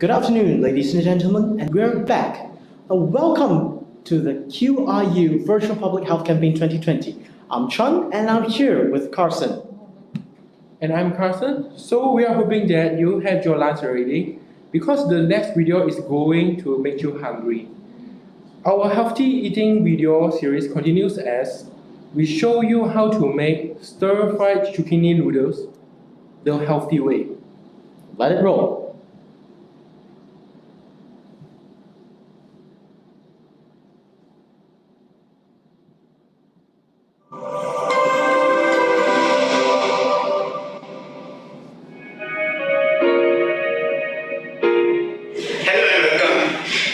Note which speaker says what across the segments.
Speaker 1: Good afternoon, ladies and gentlemen, and we're back. Welcome to the QRU Virtual Public Health Campaign 2020. I'm Chun, and I'm here with Carson.
Speaker 2: And I'm Carson. So we are hoping that you had your lunch already because the next video is going to make you hungry. Our healthy eating video series continues as we show you how to make stir-fried zucchini noodles the healthy way.
Speaker 1: Let it roll.
Speaker 3: Hello and welcome.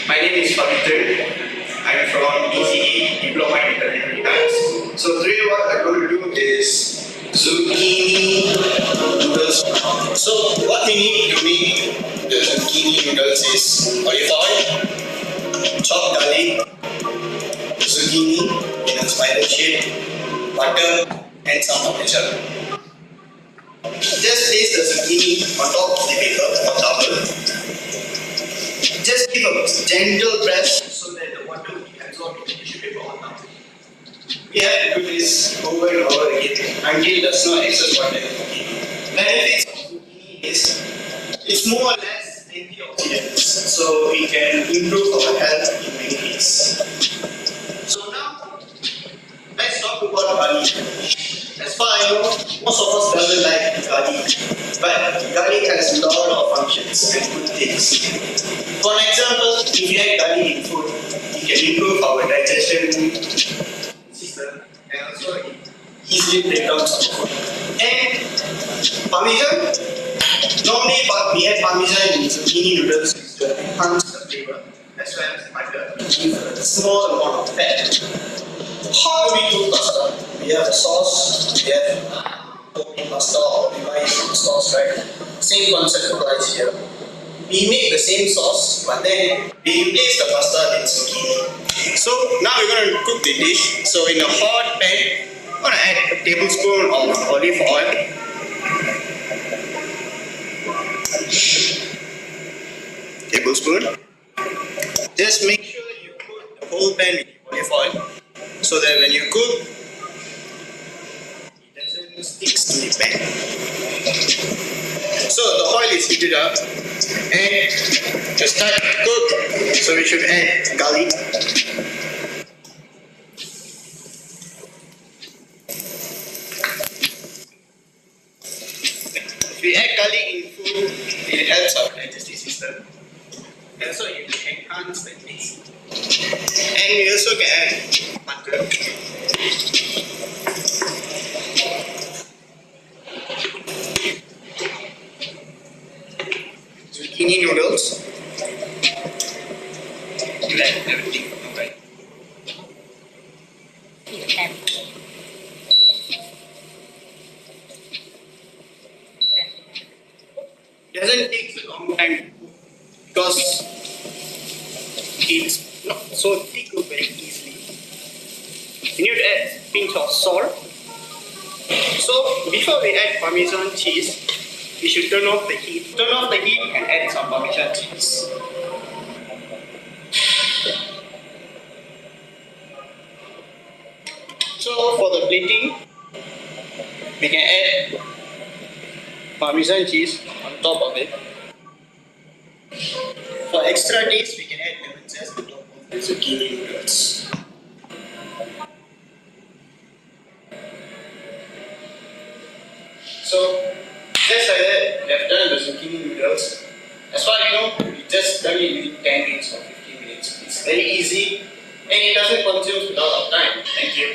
Speaker 3: My name is Pavitr. I'm from DCE, Diploma in Culinary Arts. So today what I'm going to do is zucchini noodles. So what we need to make the zucchini noodles is olive oil, chopped garlic, zucchini in a spiral shape, butter, and some paprika. Just place the zucchini on top of the paper or towel. Just give a gentle press so that the water will be absorbed in the tissue paper on top. We have to do this over and over again until there's no excess water. Benefits of zucchini is it's more or less antioxidants, so it can improve our health in many ways. So now, let's talk about garlic. As far as I know, most of us doesn't like garlic, but garlic has a lot of functions and good things. For example, if you add garlic in food, it can improve our digestion system and also easily break down some food. And parmesan, normally we add parmesan in zucchini noodles to enhance the flavor as well as butter, give a small amount of fat. How do we do pasta? We have a sauce, we have homemade pasta or we buy some sauce, right? Same concept applies here. We make the same sauce, but then we replace the pasta with zucchini. So now we're going to cook the dish. So in a hot pan, I'm going to add a tablespoon of olive oil. Tablespoon. Just make sure you coat the whole pan with olive oil so that when you cook, it doesn't stick to the pan. So the oil is heated up and to start to cook, so we should add garlic. If we add garlic in food, it helps our digestive system. And also it will enhance the taste. And we also can add butter. Zucchini noodles. You add everything, okay? Doesn't take a long time to cook because it's not so thick very easily. You need to add a pinch of salt. So before we add Parmesan cheese, we should turn off the heat. Turn off the heat and add some Parmesan cheese. So for the plating, we can add Parmesan cheese on top of it. For extra taste, we can add lemon zest on top of the zucchini noodles. So just like that, we have done the zucchini noodles. As far as you know, we just done it within 10 minutes or 15 minutes. It's very easy and it doesn't consume a lot of time. Thank you.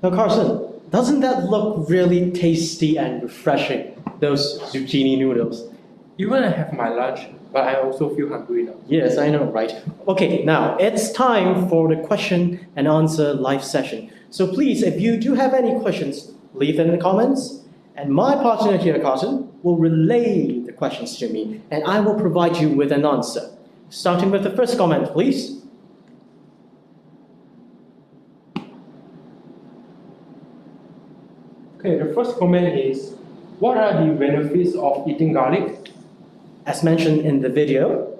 Speaker 1: Now, Carson, doesn't that look really tasty and refreshing, those zucchini noodles?
Speaker 2: You wanna have my lunch, but I also feel hungry now.
Speaker 1: Yes, I know, right? Okay, now it's time for the question and answer live session. So please, if you do have any questions, leave them in the comments. And my partner here, Carson, will relay the questions to me, and I will provide you with an answer. Starting with the first comment, please.
Speaker 2: Okay, the first comment is, what are the benefits of eating garlic?
Speaker 1: As mentioned in the video,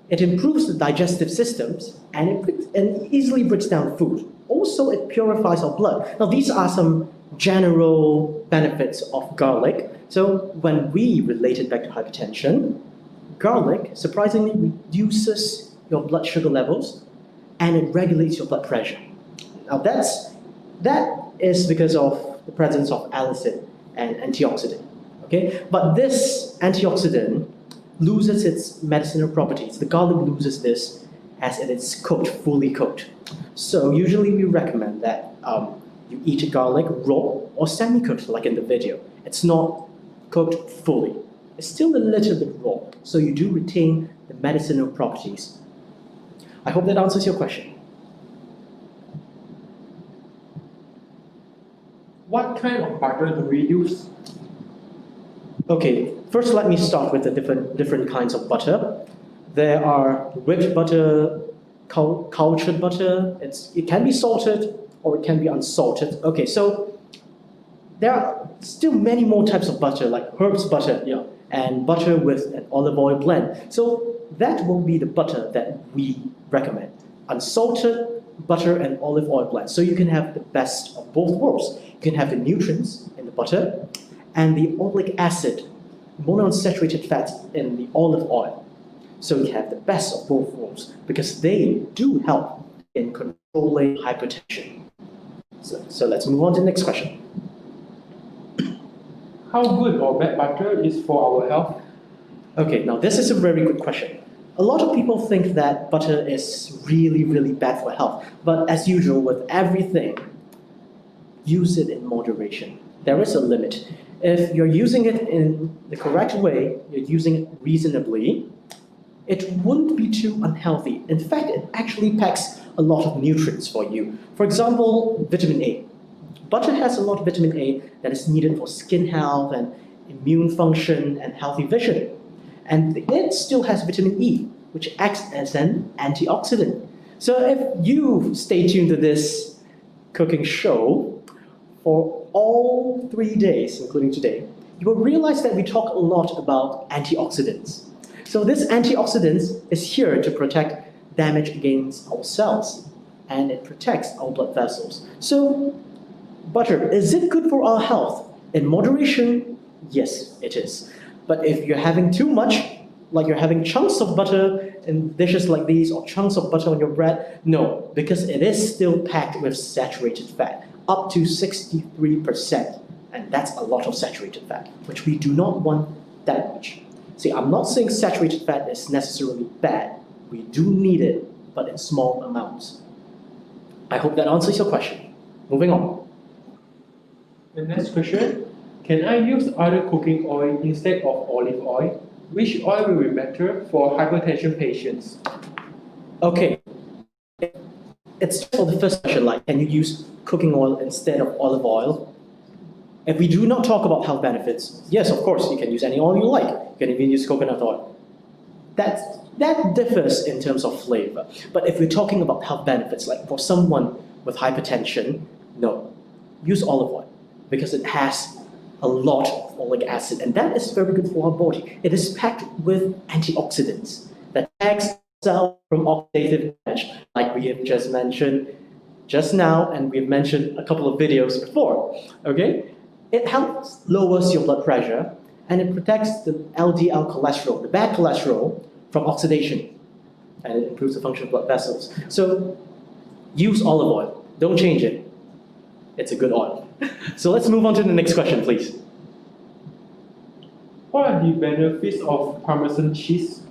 Speaker 1: it improves the digestive systems and it easily breaks down food. Also, it purifies our blood. Now, these are some general benefits of garlic. So, when we relate it back to hypertension, garlic surprisingly reduces your blood sugar levels and it regulates your blood pressure. Now, that is because of the presence of allicin and antioxidant. Okay, but this antioxidant loses its medicinal properties. The garlic loses this as it is cooked, fully cooked. So usually we recommend that you eat garlic raw or semi-cooked, like in the video. It's not cooked fully. It's still a little bit raw, so you do retain the medicinal properties. I hope that answers your question.
Speaker 2: What kind of butter do we use?
Speaker 1: Okay, first let me start with the different kinds of butter. There are whipped butter, cultured butter. It can be salted or it can be unsalted. Okay, so there are still many more types of butter, like herbs butter, yeah, and butter with an olive oil blend. So that will be the butter that we recommend. Unsalted butter and olive oil blend. So you can have the best of both worlds. You can have the nutrients in the butter and the oleic acid, monounsaturated fats in the olive oil. So you have the best of both worlds because they do help in controlling hypertension. So let's move on to the next question.
Speaker 2: How good or bad butter is for our health?
Speaker 1: Okay, now this is a very good question. A lot of people think that butter is really, really bad for health. But as usual with everything, use it in moderation. There is a limit. If you're using it in the correct way, you're using it reasonably, it wouldn't be too unhealthy. In fact, it actually packs a lot of nutrients for you. For example, vitamin A. Butter has a lot of vitamin A that is needed for skin health and immune function and healthy vision. And it still has vitamin E, which acts as an antioxidant. So if you stay tuned to this cooking show for all 3 days, including today, you will realize that we talk a lot about antioxidants. So this antioxidant is here to protect damage against our cells, and it protects our blood vessels. So butter, is it good for our health? In moderation, yes, it is. But if you're having too much, like you're having chunks of butter in dishes like these or chunks of butter on your bread, no, because it is still packed with saturated fat, up to 63%. And that's a lot of saturated fat, which we do not want that much. See, I'm not saying saturated fat is necessarily bad. We do need it, but in small amounts. I hope that answers your question. Moving on.
Speaker 2: The next question, can I use other cooking oil instead of olive oil? Which oil will be better for hypertension patients?
Speaker 1: Okay. It's for the first question, like, can you use cooking oil instead of olive oil? If we do not talk about health benefits, yes, of course, you can use any oil you like. You can even use coconut oil. That differs in terms of flavor. But if we're talking about health benefits, like for someone with hypertension, no, use olive oil because it has a lot of oleic acid, and that is very good for our body. It is packed with antioxidants that protects cells from oxidative damage, like we have just mentioned just now, and we've mentioned a couple of videos before. Okay, it helps lowers your blood pressure, and it protects the LDL cholesterol, the bad cholesterol, from oxidation, and it improves the function of blood vessels. So use olive oil. Don't change it. It's a good oil. So let's move on to the next question, please.
Speaker 2: What are the benefits of Parmesan cheese?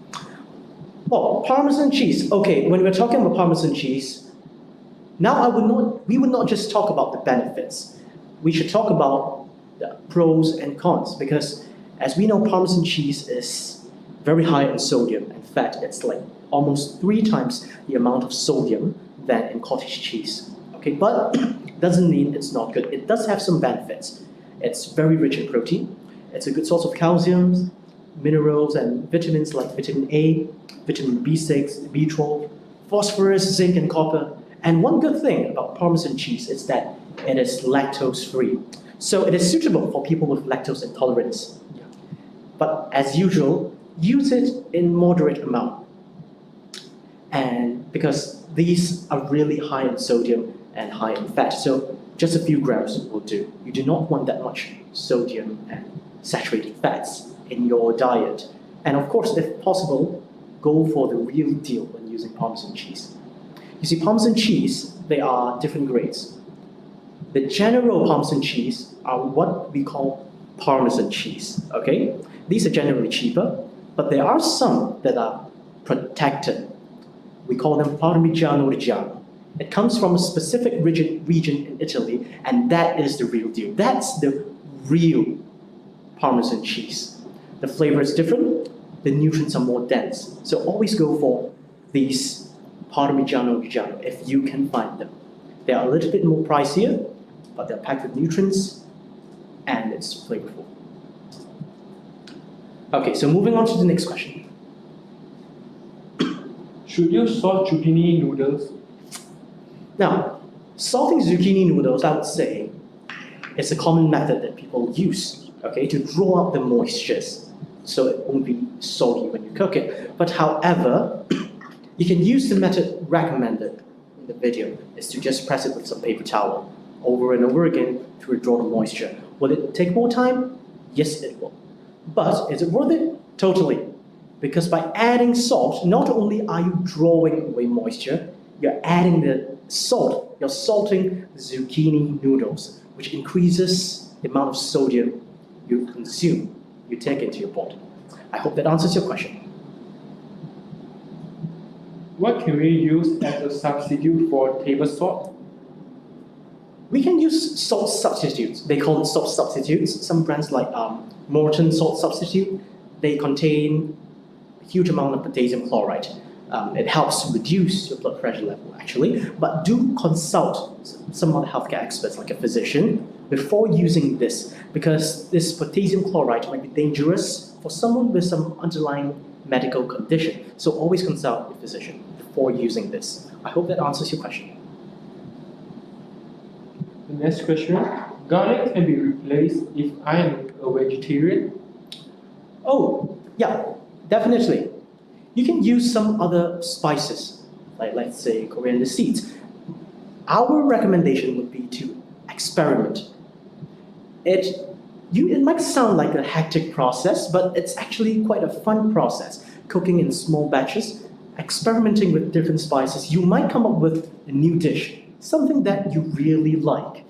Speaker 1: Oh, Parmesan cheese. Okay, when we're talking about Parmesan cheese, now we would not just talk about the benefits. We should talk about the pros and cons, because as we know, Parmesan cheese is very high in sodium. In fact, it's like almost 3 times the amount of sodium than in cottage cheese. Okay, but doesn't mean it's not good. It does have some benefits. It's very rich in protein. It's a good source of calcium, minerals, and vitamins like vitamin A, vitamin B6, B12, phosphorus, zinc, and copper. And one good thing about Parmesan cheese is that it is lactose-free. So it is suitable for people with lactose intolerance. But as usual, use it in moderate amount. And because these are really high in sodium and high in fat, so just a few grams will do. You do not want that much sodium and saturated fats in your diet. And of course, if possible, go for the real deal when using Parmesan cheese. You see, Parmesan cheese, they are different grades. The general Parmesan cheese are what we call Parmesan cheese, okay? These are generally cheaper, but there are some that are protected. We call them Parmigiano Reggiano. It comes from a specific region in Italy, and that is the real deal. That's the real Parmesan cheese. The flavor is different, the nutrients are more dense. So always go for these Parmigiano Reggiano if you can find them. They are a little bit more pricier, but they're packed with nutrients and it's flavorful. Okay, so moving on to the next question.
Speaker 2: Should you salt zucchini noodles?
Speaker 1: Now, salting zucchini noodles, I would say, is a common method that people use, okay, to draw out the moistures so it won't be salty when you cook it. But however, you can use the method recommended in the video, is to just press it with some paper towel over and over again to withdraw the moisture. Will it take more time? Yes, it will. But is it worth it? Totally. Because by adding salt, not only are you drawing away moisture, you're adding the salt. You're salting the zucchini noodles, which increases the amount of sodium you consume, you take into your body. I hope that answers your question.
Speaker 2: What can we use as a substitute for table salt?
Speaker 1: We can use salt substitutes. They call it salt substitutes. Some brands like Morton salt substitute, they contain a huge amount of potassium chloride. It helps reduce your blood pressure level, actually. But do consult some other healthcare experts, like a physician, before using this, because this potassium chloride might be dangerous for someone with some underlying medical condition. So always consult a physician before using this. I hope that answers your question.
Speaker 2: The next question. Garlic can be replaced if I am a vegetarian?
Speaker 1: Oh, yeah, definitely. You can use some other spices, like let's say coriander seeds. Our recommendation would be to experiment. It might sound like a hectic process, but it's actually quite a fun process. Cooking in small batches, experimenting with different spices, you might come up with a new dish, something that you really like.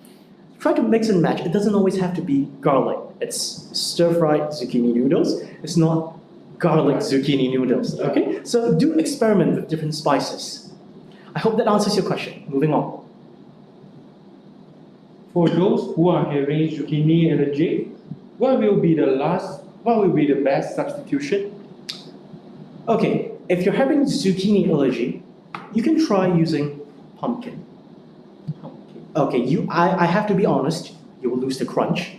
Speaker 1: Try to mix and match. It doesn't always have to be garlic. It's stir-fried zucchini noodles. It's not garlic zucchini noodles, okay? So do experiment with different spices. I hope that answers your question. Moving on.
Speaker 2: For those who are having zucchini allergy, what will be the best substitution?
Speaker 1: Okay, if you're having zucchini allergy, you can try using pumpkin. Okay, I have to be honest, you will lose the crunch,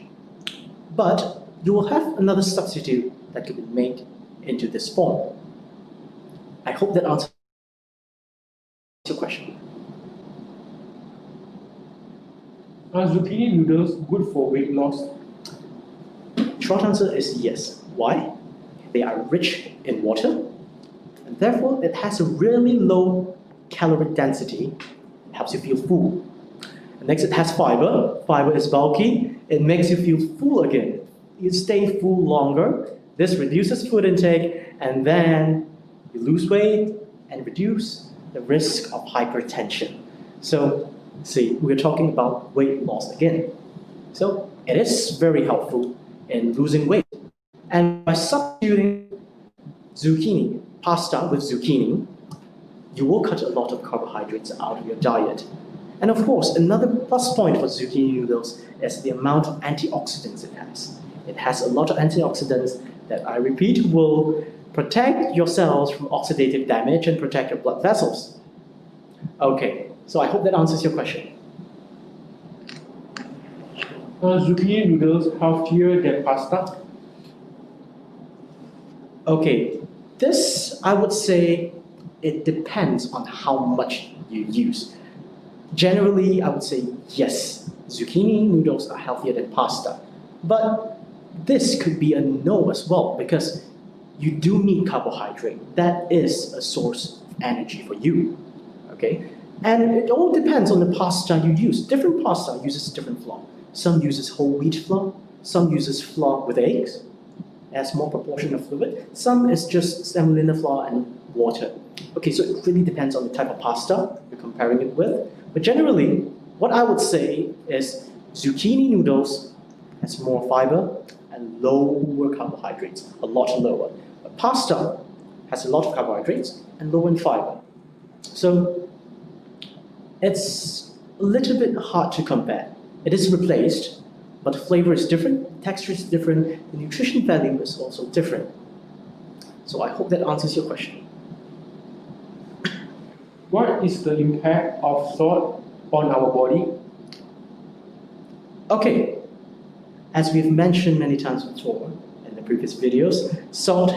Speaker 1: but you will have another substitute that can be made into this form. I hope that answers your question.
Speaker 2: Are zucchini noodles good for weight loss?
Speaker 1: Short answer is yes. Why? They are rich in water, and therefore it has a really low calorie density. It helps you feel full. Next, it has fiber. Fiber is bulky. It makes you feel full again. You stay full longer. This reduces food intake, and then you lose weight and reduce the risk of hypertension. So, see, we're talking about weight loss again. So, it is very helpful in losing weight. And by substituting zucchini, pasta with zucchini, you will cut a lot of carbohydrates out of your diet. And of course, another plus point for zucchini noodles is the amount of antioxidants it has. It has a lot of antioxidants that, I repeat, will protect your cells from oxidative damage and protect your blood vessels. Okay, so I hope that answers your question.
Speaker 2: Are zucchini noodles healthier than pasta?
Speaker 1: Okay, this, I would say, it depends on how much you use. Generally, I would say yes, zucchini noodles are healthier than pasta. But this could be a no as well because you do need carbohydrate. That is a source of energy for you. Okay? And it all depends on the pasta you use. Different pasta uses different flour. Some uses whole wheat flour, some uses flour with eggs, as more proportion of fluid. Some is just semolina flour and water. Okay, so it really depends on the type of pasta you're comparing it with. But generally, what I would say is zucchini noodles has more fiber and lower carbohydrates, a lot lower. But pasta has a lot of carbohydrates and low in fiber. So it's a little bit hard to compare. It is replaced, but the flavor is different, the texture is different, the nutrition value is also different. So I hope that answers your question.
Speaker 2: What is the impact of salt on our body?
Speaker 1: Okay, as we've mentioned many times before in the previous videos, salt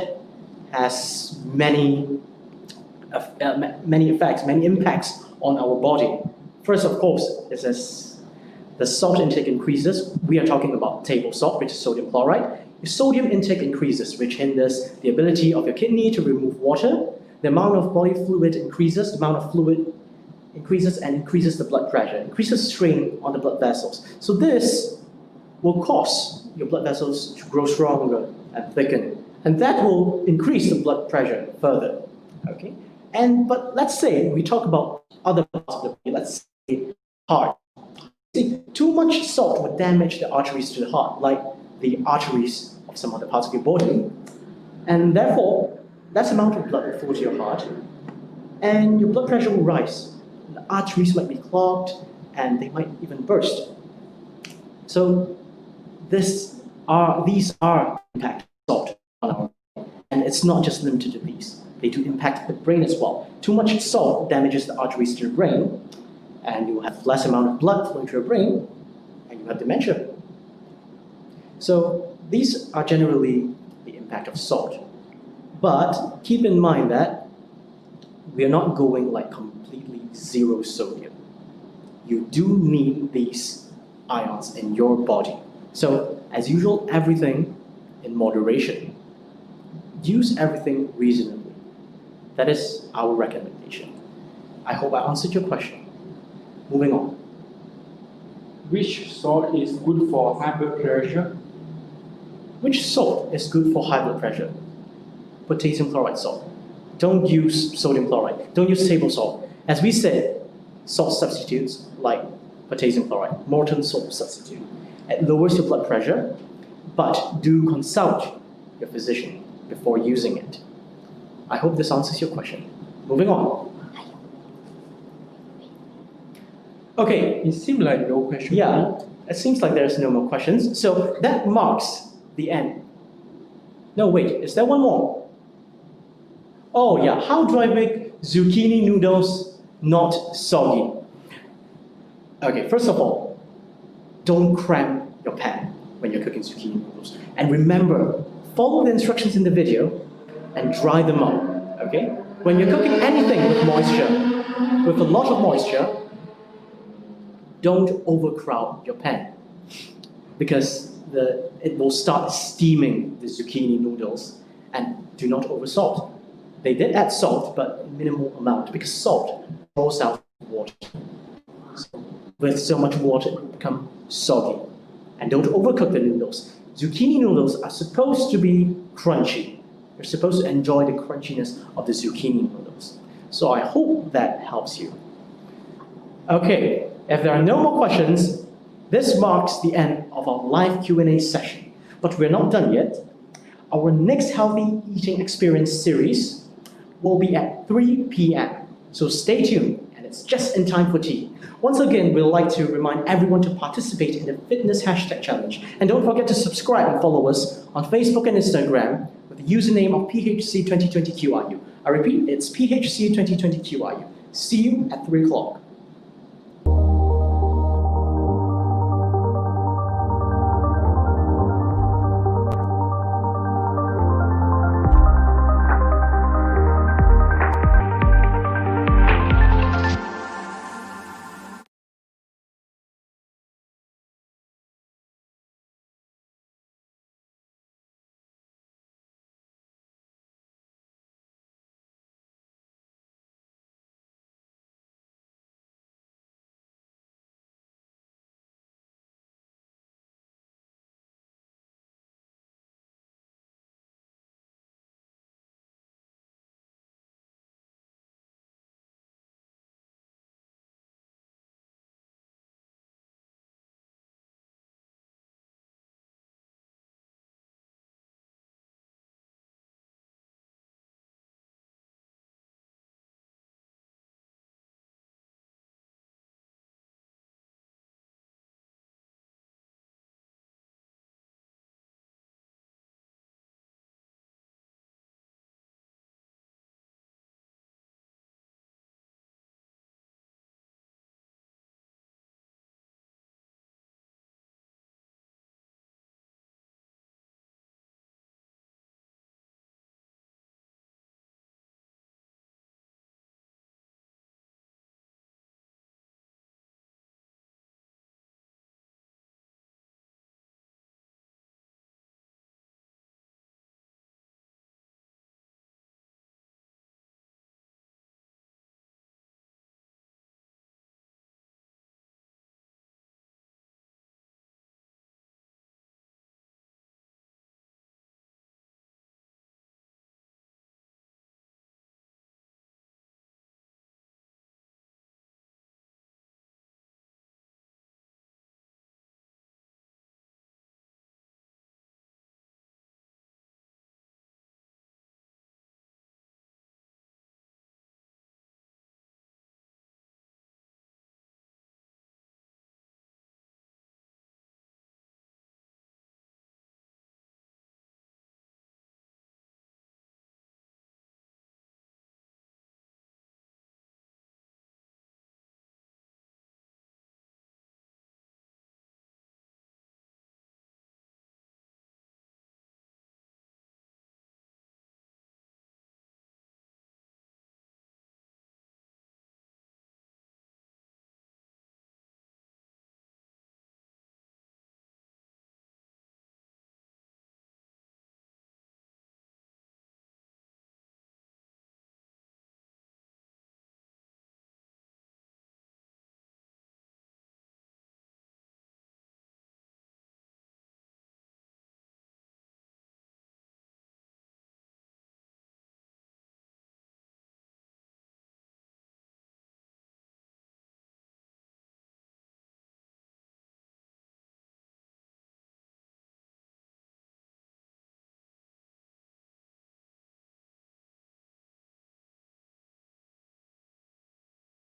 Speaker 1: has many effects, many impacts on our body. First, of course, is as the salt intake increases, we are talking about table salt, which is sodium chloride. If sodium intake increases, which hinders the ability of your kidney to remove water, the amount of body fluid increases, the amount of fluid increases and increases the blood pressure, increases strain on the blood vessels. So this will cause your blood vessels to grow stronger and thicken, and that will increase the blood pressure further. Okay, but let's say we talk about other parts of the body. Let's say heart. See, too much salt would damage the arteries to the heart, like the arteries of some other parts of your body, and therefore less amount of blood will flow to your heart, and your blood pressure will rise. The arteries might be clogged, and they might even burst. So these are impact of salt on our body, and it's not just limited to these. They do impact the brain as well. Too much salt damages the arteries to the brain, and you will have less amount of blood flowing to your brain, and you have dementia. So these are generally the impact of salt. But keep in mind that we are not going like completely zero sodium. You do need these ions in your body. So as usual, everything in moderation. Use everything reasonably. That is our recommendation. I hope I answered your question. Moving on.
Speaker 2: Which salt is good for high blood pressure?
Speaker 1: Which salt is good for high blood pressure? Potassium chloride salt. Don't use sodium chloride. Don't use table salt. As we said, salt substitutes like potassium chloride, Morton salt substitute. It lowers your blood pressure, but do consult your physician before using it. I hope this answers your question. Moving on. Okay,
Speaker 2: It seems like no question.
Speaker 1: yeah, it seems like there's no more questions. So that marks the end. No, wait, is there one more? Oh yeah, how do I make zucchini noodles not soggy? Okay, first of all, don't cramp your pan when you're cooking zucchini noodles. And remember, follow the instructions in the video and dry them out, okay? When you're cooking anything with moisture, with a lot of moisture, don't overcrowd your pan because it will start steaming the zucchini noodles, and do not oversalt. They did add salt, but in minimal amount because salt draws out water. So with so much water, it will become soggy. And don't overcook the noodles. Zucchini noodles are supposed to be crunchy. You're supposed to enjoy the crunchiness of the zucchini noodles. So I hope that helps you. Okay, if there are no more questions, this marks the end of our live Q&A session. But we're not done yet. Our next Healthy Eating Experience series will be at 3 p.m. So stay tuned, and it's just in time for tea. Once again, we'd like to remind everyone to participate in the fitness hashtag challenge. And don't forget to subscribe and follow us on Facebook and Instagram with the username of PHC2020QRU. I repeat, it's PHC2020QRU. See you at 3 o'clock.